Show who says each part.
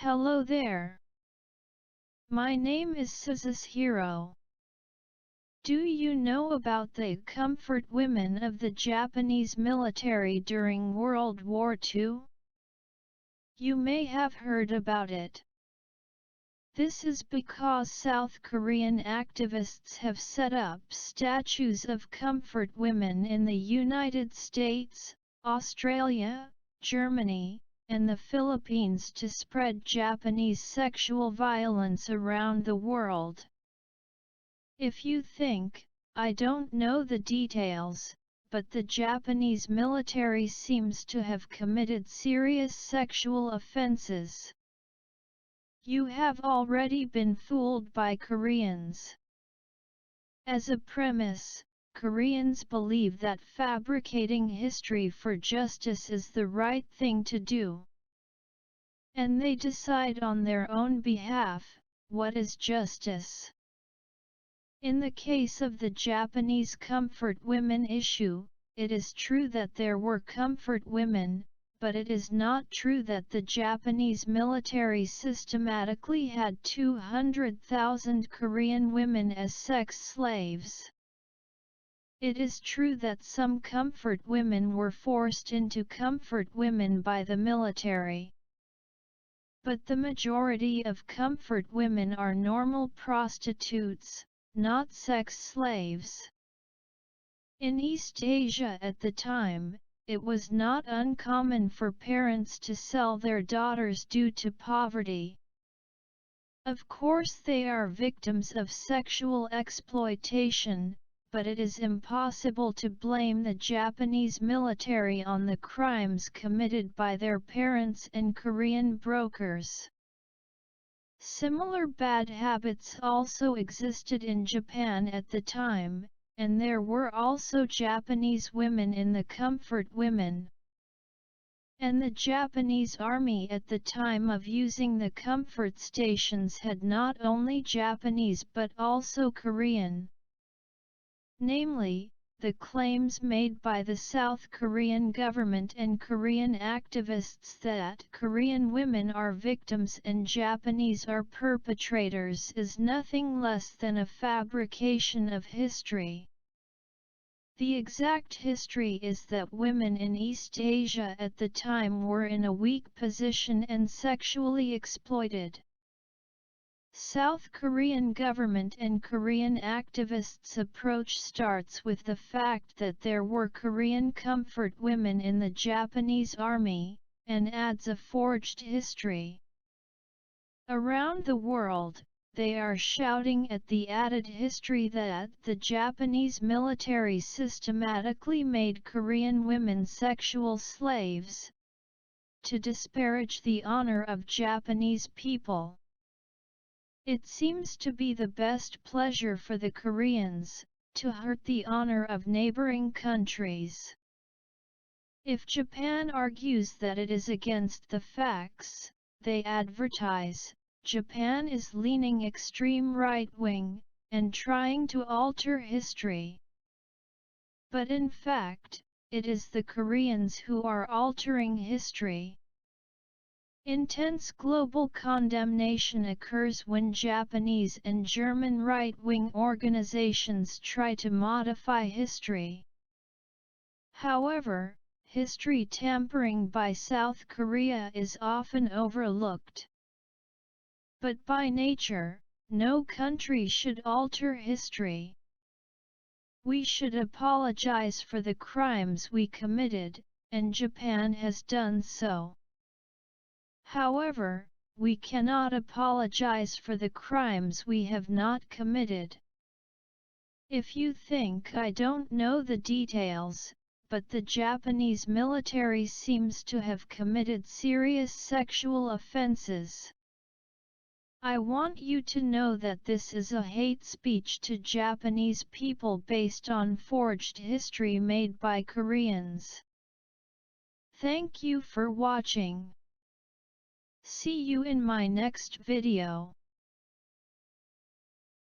Speaker 1: Hello there. My name is Suzusehiro. Do you know about the comfort women of the Japanese military during World War II? You may have heard about it. This is because South Korean activists have set up statues of comfort women in the United States, Australia, Germany, and the Philippines to spread Japanese sexual violence around the world. If you think, I don't know the details, but the Japanese military seems to have committed serious sexual offenses, you have already been fooled by Koreans. As a premise, Koreans believe that fabricating history for justice is the right thing to do. And they decide on their own behalf, what is justice. In the case of the Japanese comfort women issue, it is true that there were comfort women, but it is not true that the Japanese military systematically had 200,000 Korean women as sex slaves. It is true that some comfort women were forced into comfort women by the military. But the majority of comfort women are normal prostitutes, not sex slaves. In East Asia at the time, it was not uncommon for parents to sell their daughters due to poverty. Of course they are victims of sexual exploitation, but it is impossible to blame the Japanese military on the crimes committed by their parents and Korean brokers. Similar bad habits also existed in Japan at the time, and there were also Japanese women in the comfort women. And the Japanese army at the time of using the comfort stations had not only Japanese but also Korean. Namely, the claims made by the South Korean government and Korean activists that Korean women are victims and Japanese are perpetrators is nothing less than a fabrication of history. The exact history is that women in East Asia at the time were in a weak position and sexually exploited. South Korean government and Korean activists' approach starts with the fact that there were Korean comfort women in the Japanese army, and adds a forged history. Around the world, they are shouting at the added history that the Japanese military systematically made Korean women sexual slaves, to disparage the honor of Japanese people. It seems to be the best pleasure for the Koreans, to hurt the honor of neighboring countries. If Japan argues that it is against the facts, they advertise, Japan is leaning extreme right-wing, and trying to alter history. But in fact, it is the Koreans who are altering history. Intense global condemnation occurs when Japanese and German right-wing organizations try to modify history. However, history tampering by South Korea is often overlooked. But by nature, no country should alter history. We should apologize for the crimes we committed, and Japan has done so. However, we cannot apologize for the crimes we have not committed. If you think I don't know the details, but the Japanese military seems to have committed serious sexual offenses, I want you to know that this is a hate speech to Japanese people based on forged history made by Koreans. Thank you for watching. See you in my next video.